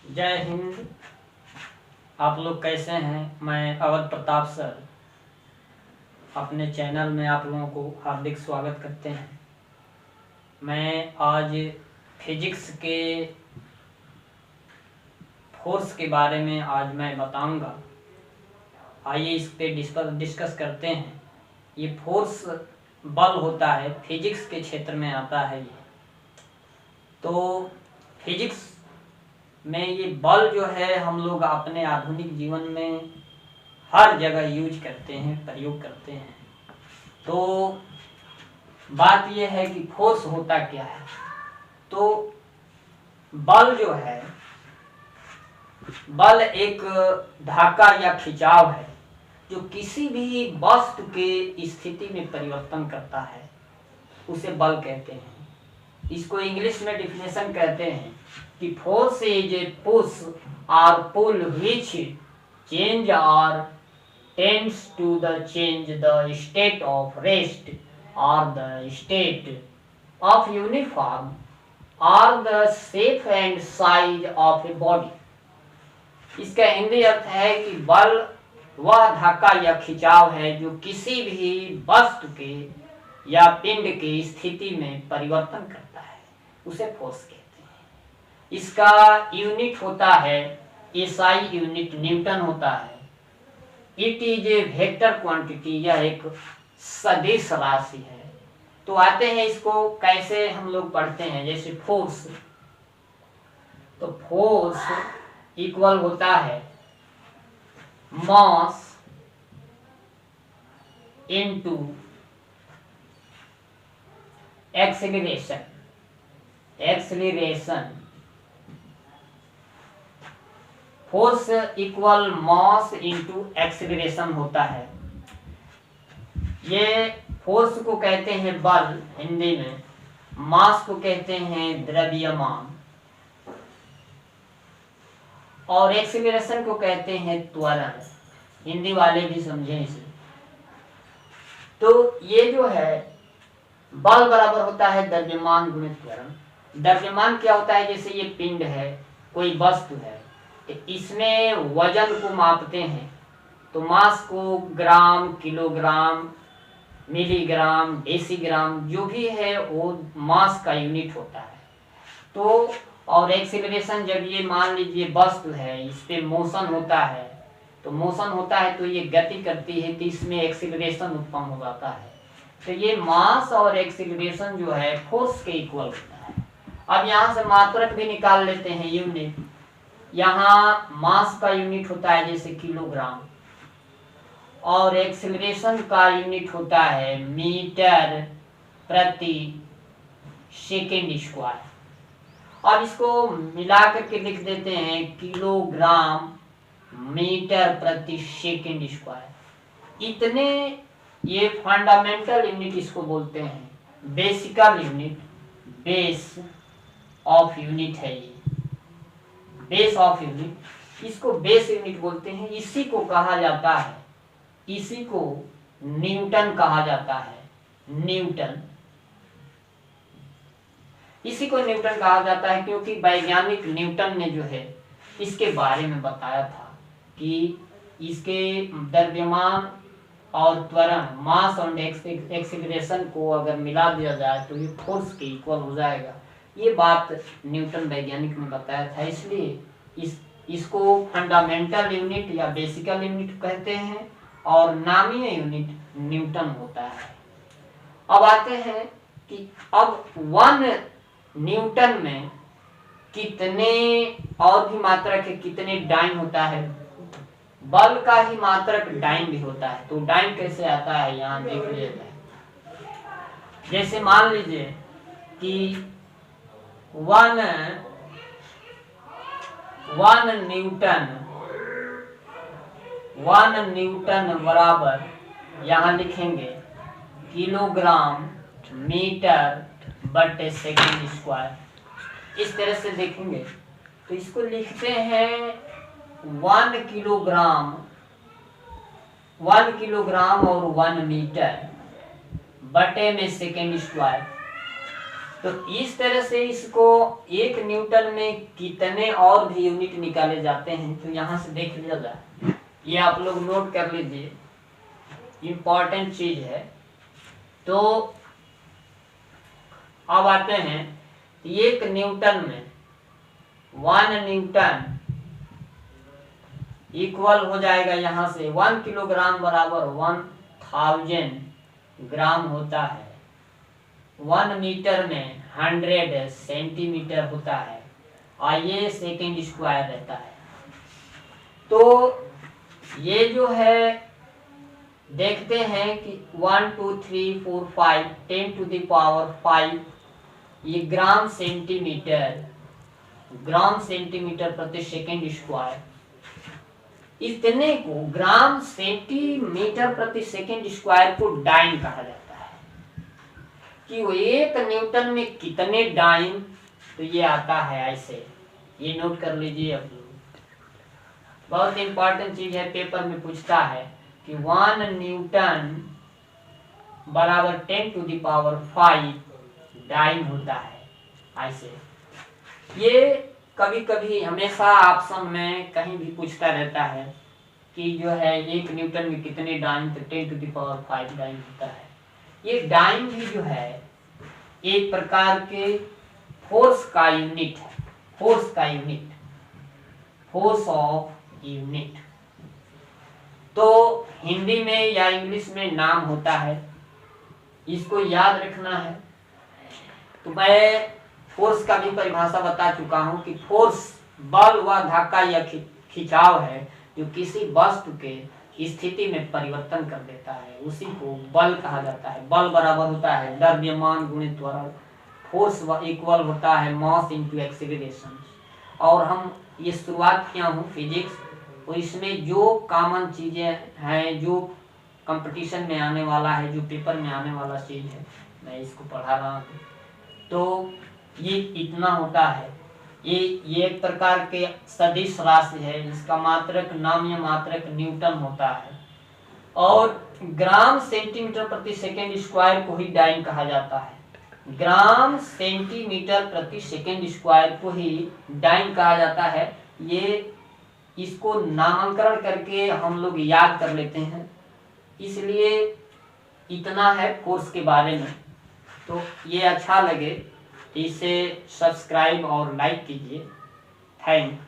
जय हिंद। आप लोग कैसे हैं? मैं अवध प्रताप सर अपने चैनल में आप लोगों को हार्दिक स्वागत करते हैं। मैं आज फिजिक्स के फोर्स के बारे में आज मैं बताऊंगा। आइए इस पे डिस्कस करते हैं। ये फोर्स बल होता है, फिजिक्स के क्षेत्र में आता है ये। तो फिजिक्स में ये बल जो है हम लोग अपने आधुनिक जीवन में हर जगह यूज करते हैं, प्रयोग करते हैं। तो बात यह है कि फोर्स होता क्या है। तो बल जो है, बल एक धक्का या खिंचाव है जो किसी भी वस्तु के स्थिति में परिवर्तन करता है, उसे बल कहते हैं। इसको इंग्लिश में डिफिनेशन कहते हैं कि फोर्स इज ए पुश और पुल व्हिच चेंज और tends to the change the state of rest or the state of uniform or the shape and size of a body। इसका हिंदी अर्थ है कि बल वह धक्का या खिंचाव है जो किसी भी वस्तु के या पिंड के स्थिति में परिवर्तन करता है, उसे फोर्स कहते हैं। इसका यूनिट होता है एसआई यूनिट, न्यूटन होता है। It is a vector quantity, यह एक सदिश राशि है। तो आते हैं इसको कैसे हम लोग पढ़ते हैं। जैसे फोर्स, तो फोर्स इक्वल होता है mass into acceleration. Force equal mass into acceleration होता है। ये फोर्स को कहते हैं बल हिंदी में, मास को कहते हैं द्रव्यमान, और एक्सेलरेशन को कहते हैं त्वरण। हिंदी वाले भी समझें इसे। तो ये जो है बल बराबर होता है द्रव्यमान गुणित त्वरण। द्रव्यमान क्या होता है? जैसे ये पिंड है, कोई वस्तु है, इसमें वजन को मापते हैं तो मास को ग्राम, किलोग्राम, मिलीग्राम, डेसीग्राम जो भी है वो मास का यूनिट होता है। तो और एक्सीलरेशन, जब ये मान लीजिए वस्तु है, इस पे मोशन होता है, तो मोशन होता है तो ये गति करती है, तो इसमें एक्सीलरेशन उत्पन्न हो जाता है। तो ये मास और एक्सीलरेशन जो है फोर्स के इक्वल होता है। अब यहाँ से मात्रक भी निकाल लेते हैं, यूनिट। यहाँ मास का यूनिट होता है जैसे किलोग्राम, और एक्सेलरेशन का यूनिट होता है मीटर प्रति सेकेंड स्क्वायर। अब इसको मिला करके लिख देते हैं किलोग्राम मीटर प्रति सेकेंड स्क्वायर। इतने ये फंडामेंटल यूनिट इसको बोलते हैं, बेसिकल यूनिट, बेस ऑफ यूनिट है ये, बेस ऑफ यूनिट, इसको बेस यूनिट बोलते हैं। इसी को कहा जाता है, इसी को न्यूटन कहा जाता है, न्यूटन। इसी को न्यूटन कहा जाता है क्योंकि वैज्ञानिक न्यूटन ने जो है इसके बारे में बताया था कि इसके द्रव्यमान और त्वरण, मास और एक्सीलरेशन को अगर मिला दिया जाए तो ये फोर्स के इक्वल हो जाएगा। ये बात न्यूटन वैज्ञानिक ने बताया था, इसलिए इसको फंडामेंटल यूनिट या बेसिकल यूनिट कहते हैं, और नामीय यूनिट न्यूटन होता है। अब आते हैं कि अब 1 न्यूटन में कितने और भी मात्रक है, कितने डाइन होता है। बल का ही मात्रक डाइन भी होता है। तो डाइन कैसे आता है यहाँ देख लीजिएगा। जैसे मान लीजिए कि 1 न्यूटन बराबर, यहाँ लिखेंगे किलोग्राम मीटर बटे सेकेंड स्क्वायर। इस तरह से देखेंगे तो इसको लिखते हैं 1 किलोग्राम और 1 मीटर बटे में सेकेंड स्क्वायर। तो इस तरह से इसको 1 न्यूटन में कितने और भी यूनिट निकाले जाते हैं तो यहाँ से देख लिया जाए, ये आप लोग नोट कर लीजिए, इम्पोर्टेंट चीज है। तो अब आते हैं 1 न्यूटन में 1 न्यूटन इक्वल हो जाएगा यहाँ से 1 किलोग्राम बराबर 1000 ग्राम होता है। 1 मीटर में 100 सेंटीमीटर होता है और ये सेकेंड स्क्वायर रहता है। तो ये जो है देखते हैं कि 1 2 3 4 5 10 टू द पावर 5 ये ग्राम सेंटीमीटर प्रति सेकेंड स्क्वायर, इतने को ग्राम सेंटीमीटर प्रति सेकेंड स्क्वायर को डाइन कहा जाता है कि वो 1 न्यूटन में कितने डाइन, तो ये आता है ऐसे, ये नोट कर लीजिए आप लोग, बहुत इंपॉर्टेंट चीज है, पेपर में पूछता है कि 1 न्यूटन बराबर 10 टू द पावर 5 डाइन होता है ऐसे। ये कभी कभी हमेशा ऑप्शन में कहीं भी पूछता रहता है कि जो है 1 न्यूटन में कितने डाइन, तो 10 टू द पावर 5 डाइन होता है। ये डाइन भी जो है एक प्रकार के फोर्स का यूनिट है, फोर्स ऑफ यूनिट। तो हिंदी में या इंग्लिश में नाम होता है, इसको याद रखना है। तो मैं फोर्स का भी परिभाषा बता चुका हूं कि फोर्स बल व धक्का या खिंचाव है जो किसी वस्तु के स्थिति में परिवर्तन कर देता है, उसी को बल कहा जाता है। बल बराबर होता है द्रव्यमान गुणित त्वरण, फोर्स इक्वल होता है मास इनटू एक्सीलरेशन। और हम ये शुरुआत किया हूँ फिजिक्स, तो इसमें जो कॉमन चीजें हैं, जो कंपटीशन में आने वाला है, जो पेपर में आने वाला चीज है, मैं इसको पढ़ा रहा हूँ। तो ये इतना होता है, ये एक प्रकार के सदिश राशि है, इसका मात्रक नामीय मात्रक न्यूटन होता है। और ग्राम सेंटीमीटर प्रति सेकेंड स्क्वायर को ही डाइन कहा जाता है, ग्राम सेंटीमीटर प्रति सेकेंड स्क्वायर को ही डाइन कहा जाता है। ये इसको नामकरण करके हम लोग याद कर लेते हैं, इसलिए इतना है कोर्स के बारे में। तो ये अच्छा लगे इसे सब्सक्राइब और लाइक कीजिए। थैंक